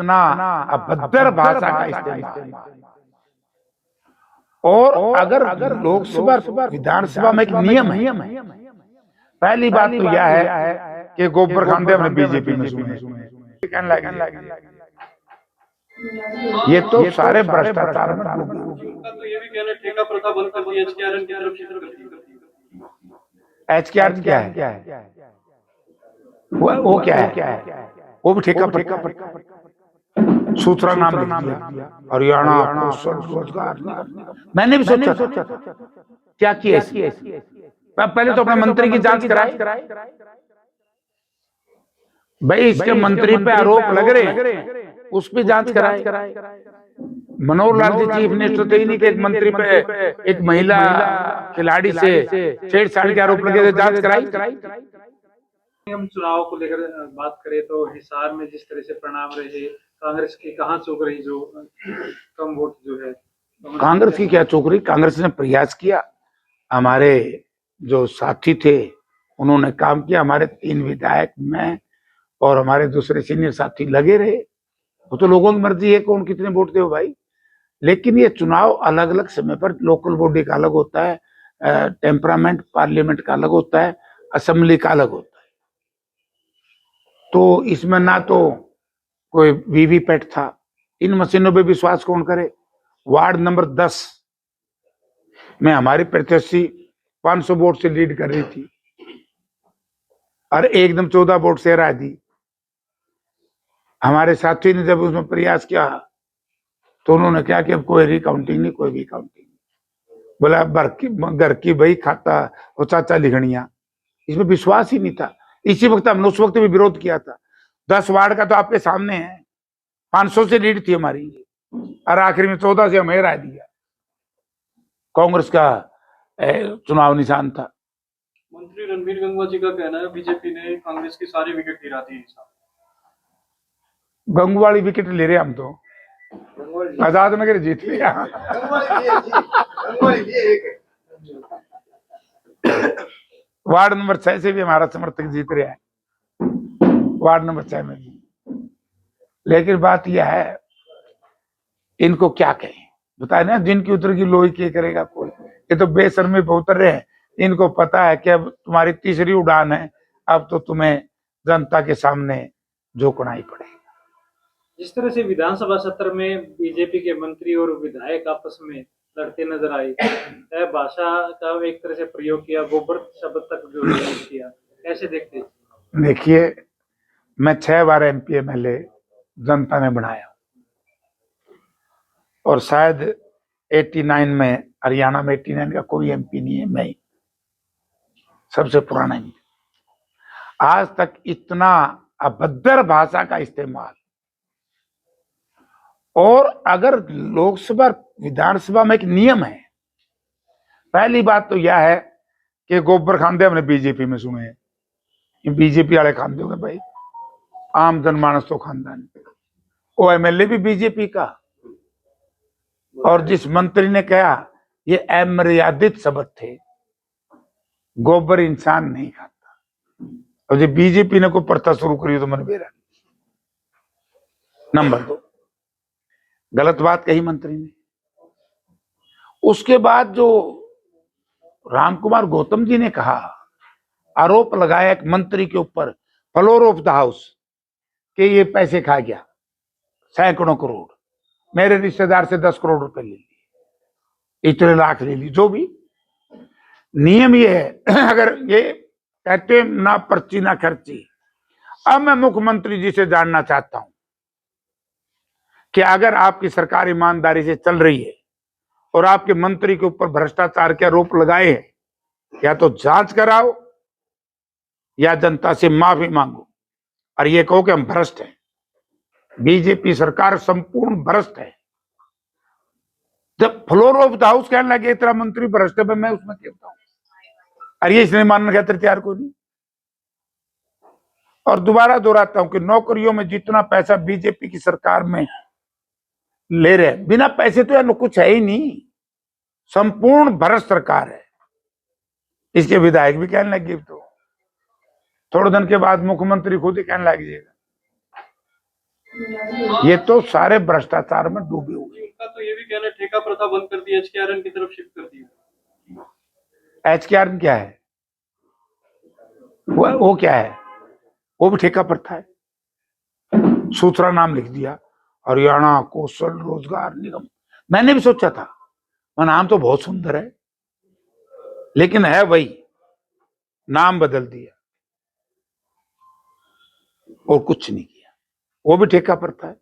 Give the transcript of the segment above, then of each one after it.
इतना अभद्र भाषा का इस्तेमाल। और अगर लोकसभा विधानसभा में एक नियम है, पहली बात तो यह है कि गोबर खानदे हमने बीजेपी में सुने, कहने लगे ये तो सारे भ्रष्टाचार में डूबी होगी। तो ये भी कहना ठेका प्रथा बंद कर दी, एचकेआरएन की तरफ से। एचकेआरएन क्या है? वो क्या है? वो भी ठेका सूत्रा नाम लिख दिया, हरियाणा कौशल रोजगार निगम। मैंने भी सोचा क्या किया, पहले तो अपने मंत्री की जांच कराए भाई, इसके मंत्री पे आरोप लग रहे, उस पर जांच कराए। मनोहर लाल जी चीफ मिनिस्टर थे ही नहीं कि एक मंत्री पे एक महिला खिलाड़ी से छेड़छाड़ के आरोप लगे थे, जांच कराई। हम चुनाव को लेकर बात करें तो हिसार में जिस तरह से परिणाम रहे, कांग्रेस की कहां चूक रही, जो कम वोट जो है। कांग्रेस की क्या चूक रही? कांग्रेस ने प्रयास किया, हमारे जो साथी थे उन्होंने काम किया, हमारे 3 विधायक, मैं और हमारे दूसरे सीनियर साथी लगे रहे। वो तो लोगों की मर्जी है कौन कितने वोट दे भाई। लेकिन ये चुनाव अलग अलग समय पर, लोकल बॉडी का अलग होता है, टेम्परामेंट पार्लियामेंट का अलग होता है, असेंबली का अलग होता है। तो इसमें ना तो कोई वीवीपैट था, इन मशीनों पे विश्वास कौन करे। वार्ड नंबर 10 में हमारी प्रत्याशी 500 वोट से लीड कर रही थी और एकदम 14 वोट से हरा दी। हमारे साथी ने जब उसमें प्रयास किया तो उन्होंने क्या कि अब कोई रिकाउंटिंग नहीं, कोई भी काउंटिंग नहीं। बोला घर की भाई खाता और चाचा लिखनिया, इसमें विश्वास ही नहीं था। इसी वक्त हमने उस वक्त भी विरोध किया था। 10 वार्ड का तो आपके सामने है, 500 से लीड थी हमारी और आखिर में 14 से हमें हरा दिया। कांग्रेस का चुनाव निशान था। मंत्री रणबीर गंगवा जी का कहना है बीजेपी ने कांग्रेस की सारी विकेट गिरा दी। गंगू वाली विकेट ले रहे हम तो, आजाद नगर जीत लिया। वार्ड नंबर 6 से भी हमारा समर्थक जीत रहा है, वार्ड नंबर 6 में भी। लेकिन बात यह है, इनको क्या कहें, बताए ना, जिनकी उतर की लोही के करेगा कोई। ये तो बेशर्मी पे उतर रहे हैं। इनको पता है कि अब तुम्हारी तीसरी उड़ान है, अब तो तुम्हें जनता के सामने झोंकना ही पड़ेगा। जिस तरह से विधानसभा सत्र में बीजेपी के मंत्री और विधायक आपस में लड़ते नजर आए, भाषा का एक तरह से प्रयोग किया, गोबर शब्द तक जो किया, कैसे देखते हैं? देखिए, मैं 6 बार MP MLA जनता ने बनाया और शायद 89 में, हरियाणा में 89 का कोई MP नहीं है, मैं ही सबसे पुराना ही। आज तक इतना अभद्र भाषा का इस्तेमाल। और अगर लोकसभा विधानसभा में एक नियम है, पहली बात तो यह है कि गोबर खानदे हमने बीजेपी में सुने हैं, ये बीजेपी वाले खानदे होंगे भाई, आम जनमानस तो खानदा नहीं। वो MLA भी बीजेपी का, और जिस मंत्री ने कहा ये अमर्यादित शब्द थे, गोबर इंसान नहीं खाता, और जो बीजेपी ने कोई प्रथा शुरू करी तो मन बेरा। नंबर 2, गलत बात कही मंत्री ने। उसके बाद जो रामकुमार गौतम जी ने कहा, आरोप लगाया एक मंत्री के ऊपर, फ्लोर ऑफ द हाउस, कि ये पैसे खा गया, सैकड़ों करोड़, मेरे रिश्तेदार से 10 करोड़ रुपए ले लिए, इतने लाख ले ली, जो भी। नियम ये है, अगर ये कहते ना पर्ची ना खर्ची। अब मैं मुख्यमंत्री जी से जानना चाहता हूं कि अगर आपकी सरकार ईमानदारी से चल रही है और आपके मंत्री के ऊपर भ्रष्टाचार के आरोप लगाए हैं, या तो जांच कराओ या जनता से माफी मांगो और ये कहो कि हम भ्रष्ट हैं। बीजेपी सरकार संपूर्ण भ्रष्ट है। जब फ्लोर ऑफ द हाउस कहने लगे तेरा मंत्री भ्रष्ट है, मैं उसमें कहता हूं और ये इसने मानने का तैयार को नहीं। और दोबारा दोहराता हूं कि नौकरियों में जितना पैसा बीजेपी की सरकार में ले रहे, बिना पैसे तो यार कुछ है ही नहीं, संपूर्ण भ्रष्ट सरकार है। इसके विधायक भी कहने लगे, तो थोड़े दिन के बाद मुख्यमंत्री खुद ही कहने लग जाएगा। ये तो सारे भ्रष्टाचार में डूबे हुए। उनका तो ये भी कहना है ठेका प्रथा बंद कर दी, एचकेआरएन की तरफ शिफ्ट कर दी। एचकेआरएन क्या है? वो क्या है? वो भी ठेका प्रथा है। सूत्रा नाम लिख दिया, हरियाणा कौशल रोजगार निगम। मैंने भी सोचा था, वो नाम तो बहुत सुंदर है, लेकिन है वही, नाम बदल दिया और कुछ नहीं किया। वो भी ठेका प्रथा है।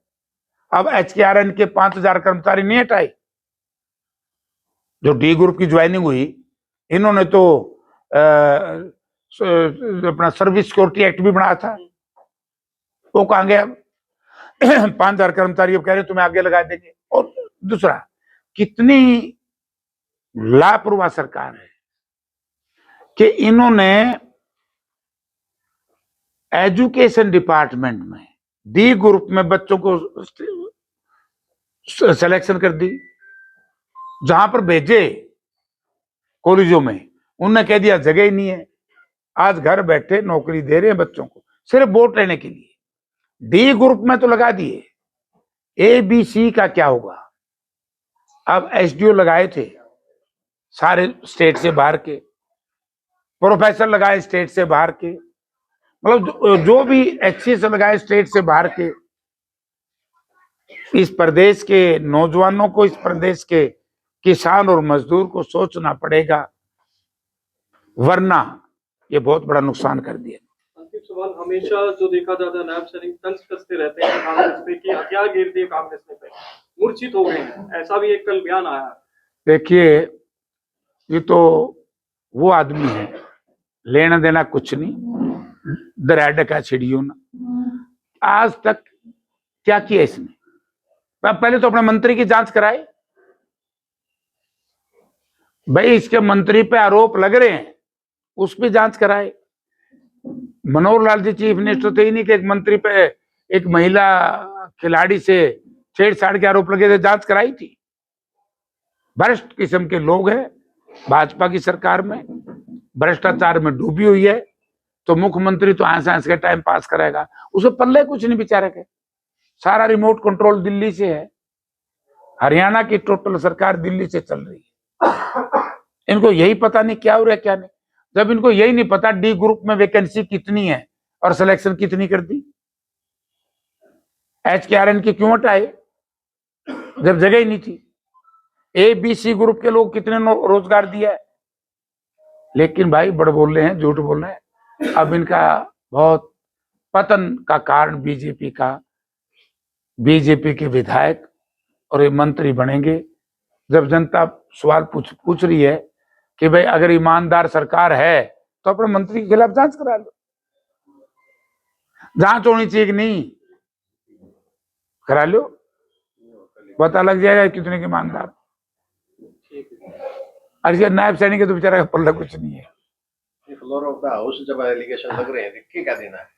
अब एचकेआरएन के 5,000 कर्मचारी नहीं हटाए, जो डी ग्रुप की ज्वाइनिंग हुई, इन्होंने तो अपना सर्विस सिक्योरिटी एक्ट भी बनाया था, वो कहां गया? 5,000 कर्मचारी अब कह रहे तुम्हें आगे लगा देंगे। और दूसरा, कितनी लापरवाह सरकार है कि इन्होंने एजुकेशन डिपार्टमेंट में डी ग्रुप में बच्चों को सिलेक्शन कर दी, जहां पर भेजे कॉलेजों में, उनने कह दिया जगह ही नहीं है। आज घर बैठे नौकरी दे रहे हैं बच्चों को सिर्फ वोट लेने के लिए। डी ग्रुप में तो लगा दिए, ए बी सी का क्या होगा? अब एसडीओ लगाए थे सारे स्टेट से बाहर के, प्रोफेसर लगाए स्टेट से बाहर के, मतलब जो भी एचसीएस लगाए स्टेट से बाहर के। इस प्रदेश के नौजवानों को, इस प्रदेश के किसान और मजदूर को सोचना पड़ेगा, वरना ये बहुत बड़ा नुकसान कर दिया। अंतिम सवाल, हमेशा जो देखा जाता है नायब सैनिक तंज कसते रहते हैं कांग्रेस पे कि हथियार गिर दिए कांग्रेस ने पे, मूर्छित हो गए हैं, ऐसा भी एक कल बयान आया। देखिए, ये तो वो आदमी है, लेना देना कुछ नहीं, दरअड का छिड़ियो ना। आज तक क्या किया इसने? पहले तो अपने मंत्री की जांच कराए भाई, इसके मंत्री पे आरोप लग रहे हैं, उस पर जांच कराए। मनोहर लाल जी चीफ मिनिस्टर थे ही नहीं कि एक मंत्री पे एक महिला खिलाड़ी से छेड़छाड़ के आरोप लगे थे, जांच कराई थी। भ्रष्ट किस्म के लोग हैं भाजपा की सरकार में, भ्रष्टाचार में डूबी हुई है। तो मुख्यमंत्री तो हंस हंस के टाइम पास करेगा, उसे पल्ले कुछ नहीं बेचारे के। सारा रिमोट कंट्रोल दिल्ली से है, हरियाणा की टोटल सरकार दिल्ली से चल रही है। इनको यही पता नहीं क्या हो रहा है क्या नहीं। जब इनको यही नहीं पता डी ग्रुप में वैकेंसी कितनी है और सिलेक्शन कितनी कर दी, एचकेआरएन की क्यों हटाए जब जगह ही नहीं थी? ए बी सी ग्रुप के लोग कितने रोजगार दिया है? लेकिन भाई बड़ बोल रहे हैं, झूठ बोल रहे हैं। अब इनका बहुत पतन का कारण बीजेपी के विधायक और ये मंत्री बनेंगे। जब जनता सवाल पूछ रही है कि भाई अगर ईमानदार सरकार है तो अपने मंत्री के खिलाफ जांच करा लो। जांच होनी चाहिए कि नहीं, करा लो, पता लग जाएगा कितने के ईमानदार। अरे नायब सैनिक तो बेचारा पल्ला कुछ नहीं है। फ्लोर ऑफ द हाउस जब एलिगेशन लग रहे हैं, क्या देना है?